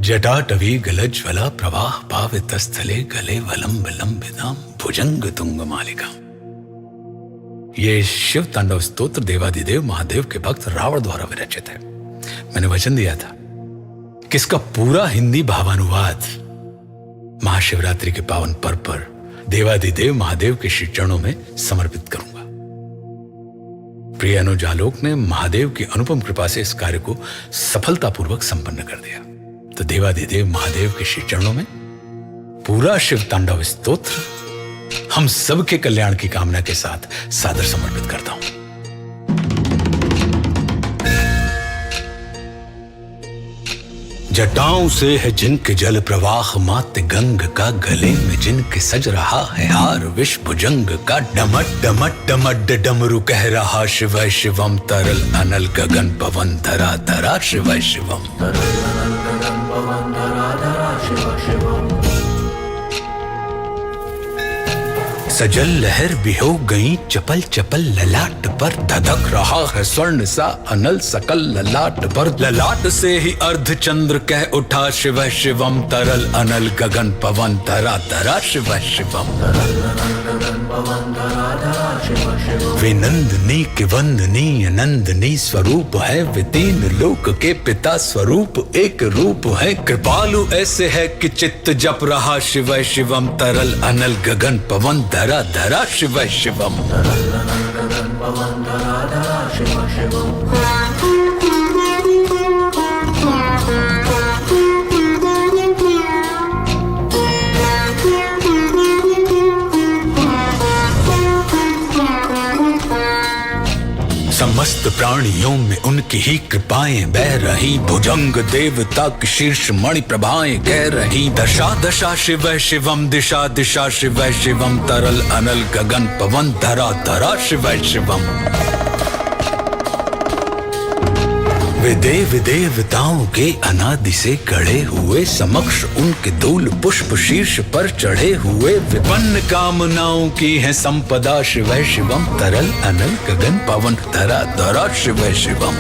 जटाटवी गलज्वला प्रवाह पावितस्थले गले वलंब लंबिताम भुजंग तुंग मालिका। ये शिव तांडव स्तोत्र देवादिदेव महादेव के भक्त रावण द्वारा विरचित है। मैंने वचन दिया था कि इसका पूरा हिंदी भावानुवाद महाशिवरात्रि के पावन पर्व पर देवादिदेव महादेव के श्री चरणों में समर्पित करूंगा। प्रिय अनुज आलोक ने महादेव की अनुपम कृपा से इस कार्य को सफलतापूर्वक संपन्न कर दिया। तो देवादिदेव महादेव के श्री चरणों में पूरा शिव तांडव स्तोत्र हम सबके कल्याण की कामना के साथ सादर समर्पित करता हूं। जटाओं से है जिनके जल प्रवाह मात गंग का, गले में जिनके सज रहा है हार विष भुजंग का, डमट डमट डमट डमरू कह रहा शिव शिवम, तरल अनल गगन पवन धरा धरा शिव शिवम। सजल लहर भी हो गई चपल चपल ललाट पर, धधक रहा है स्वर्ण सा अनल सकल ललाट पर, ललाट से ही अर्ध चंद्र कह उठा शिव शिवम, तरल अनल गगन पवन धरा धरा शिव शिवम। वे नंदनी के वंदनीय नंदनी स्वरूप है, वे तीन लोक के पिता स्वरूप एक रूप है, कृपालु ऐसे है कि चित्त जप रहा शिव शिवम, तरल अनल गगन पवन धरा धरा शिव शिवम। समस्त प्राणियों में उनकी ही कृपाएं बह रही, भुजंग देवता की शीर्ष मणि प्रभाएं कह रही, दशा दशा शिव शिवम, दिशा दिशा शिव शिवम, तरल अनल गगन पवन धरा धरा शिव शिवम। वे देव देवताओं के अनादि से गढ़े हुए, समक्ष उनके धूल पुष्प शीर्ष पर चढ़े हुए, विपन्न कामनाओं की है संपदा शिव शिवम, तरल अनल गगन पवन धरा धरा शिव शिवम।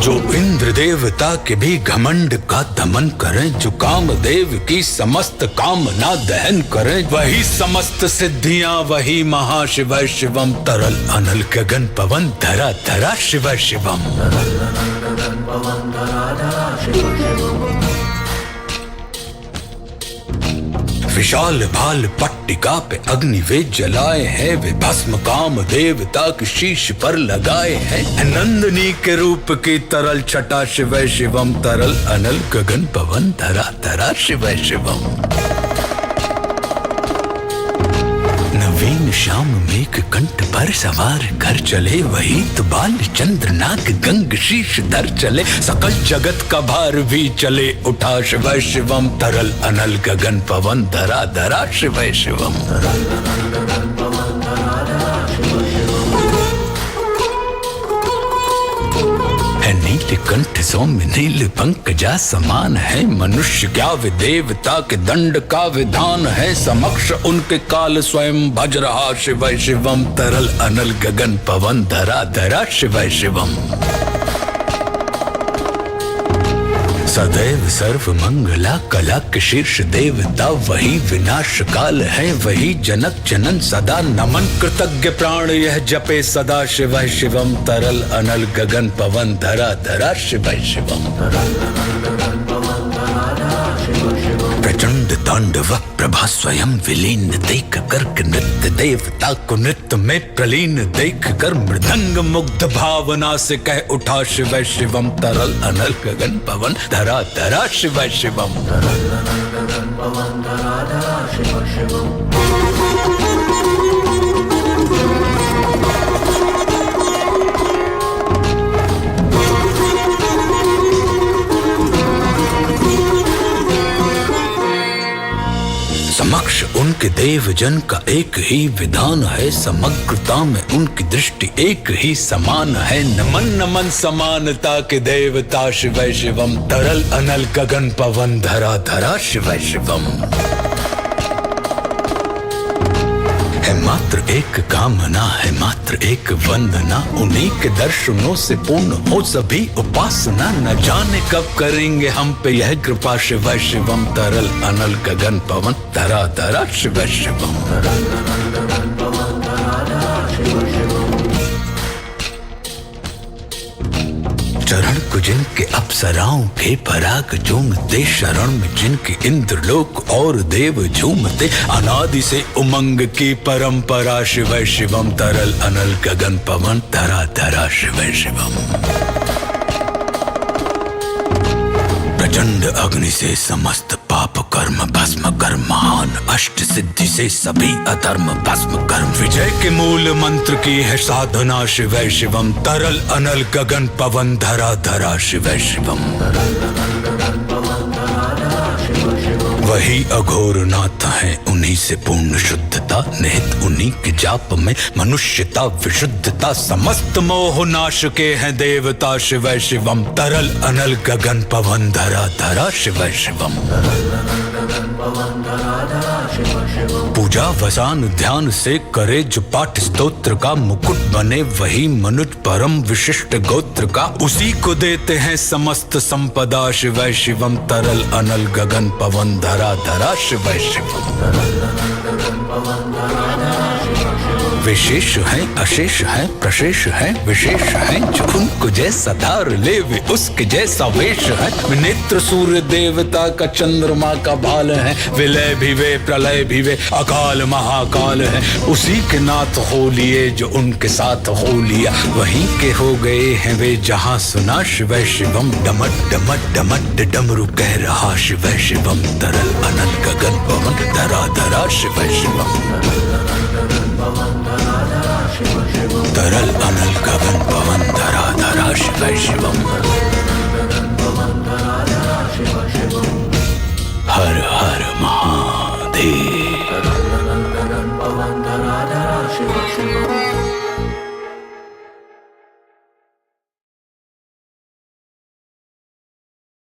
जो इंद्र देवता के भी घमंड का दमन करें, जो कामदेव की समस्त कामना दहन करें, वही समस्त सिद्धियां वही महाशिव शिवम, तरल अनल गगन पवन धरा धरा शिव शिवम। विशाल भाल पट्टिका पे अग्नि वे जलाए हैं, वे भस्म काम देवता के शीश पर लगाए हैं, नंदनी के रूप की तरल छटा शिव शिवम, तरल अनल गगन पवन धरा धरा शिव शिवम। नवीन श्याम मेघ कंठ पर सवार कर चले, वही तो बाल चंद्र नाग गंग शीश धर चले, सकल जगत का भार भी चले उठा शिव शिवम, तरल अनल गगन पवन धरा धरा शिव शिवम। नील कंठ सौम्य नील पंकजा समान है, मनुष्य क्या वे देवता के दंड का विधान है, समक्ष उनके काल स्वयं भज रहा शिव शिवम, तरल अनल गगन पवन धरा धरा शिव शिवम। सदैव सर्व मंगला कला के शीर्ष देवता, वही विनाश काल है वही जनक जनन सदा, नमन कृतज्ञ प्राण यह जपे सदा शिव शिवम, तरल अनल गगन पवन धरा धरा शिव शिवम। प्रचंड तांडव प्रभा स्वयं विलीन देख कर, नृत्य देवता को नृत्य में प्रलीन देख कर, मृदंग मुग्ध भावना से कह उठा शिव शिवम, तरल अनल गगन पवन धरा धरा शिव शिवम। समक्ष उनके देवजन का एक ही विधान है, समग्रता में उनकी दृष्टि एक ही समान है, नमन नमन समानता के देवता शिव शिवम, तरल अनल गगन पवन धरा धरा शिव शिवम। है मात्र एक कामना, है मात्र एक वंदना, उन्हीं के दर्शनों से पूर्ण हो सभी उपासना। न जाने कब करेंगे हम पे यह कृपा, शिव शिवम तरल अनल गगन पवन धरा धरा शिव शिवम। चरण को जिनके अप्सराओं के पराग झूमते, शरण में जिनके इंद्रलोक और देव झूमते, अनादि से उमंग की परंपरा, शिव शिवम तरल अनल गगन पवन धरा धरा शिव शिवम। प्रचंड अग्नि से समस्त पाप कर्म भस्म कर, महान अष्ट सिद्धि से सभी अधर्म भस्म कर, विजय के मूल मंत्र की है साधना, शिव शिवम तरल अनल गगन पवन धरा धरा शिव शिवम। वही अघोर नाथ है, उन्हीं से पूर्ण शुद्धता, निहित उन्हीं के जाप में मनुष्यता विशुद्धता, समस्त मोह नाश के हैं देवता, शिव शिवम तरल अनल गगन पवन धरा धरा शिव शिवम। पूजा वसान ध्यान से करे जो पाठ स्तोत्र का, मुकुट बने वही मनुज परम विशिष्ट गोत्र का, उसी को देते हैं समस्त संपदा, शिव शिवम तरल अनल गगन पवन धरा धरा शिव शिवम। विशेष है अशेष है प्रशेष है विशेष है, जो उनको जैसा धार ले वे उसके जैसा वेश है। नेत्र सूर्य देवता का चंद्रमा का भाल है, विलय भी वे प्रलय भी वे अकाल महाकाल है। उसी के नाथ हो लिए जो उनके साथ हो लिया, वहीं के हो गए हैं वे जहां सुना, शिव शिवम। डमट डमट डमट डमरू कह रहा, शिव शिवम तरल अनल गगन पवन धरा धरा शिव शिवम। तरल अनल गगन पवन धरा धरा शिव शिवम।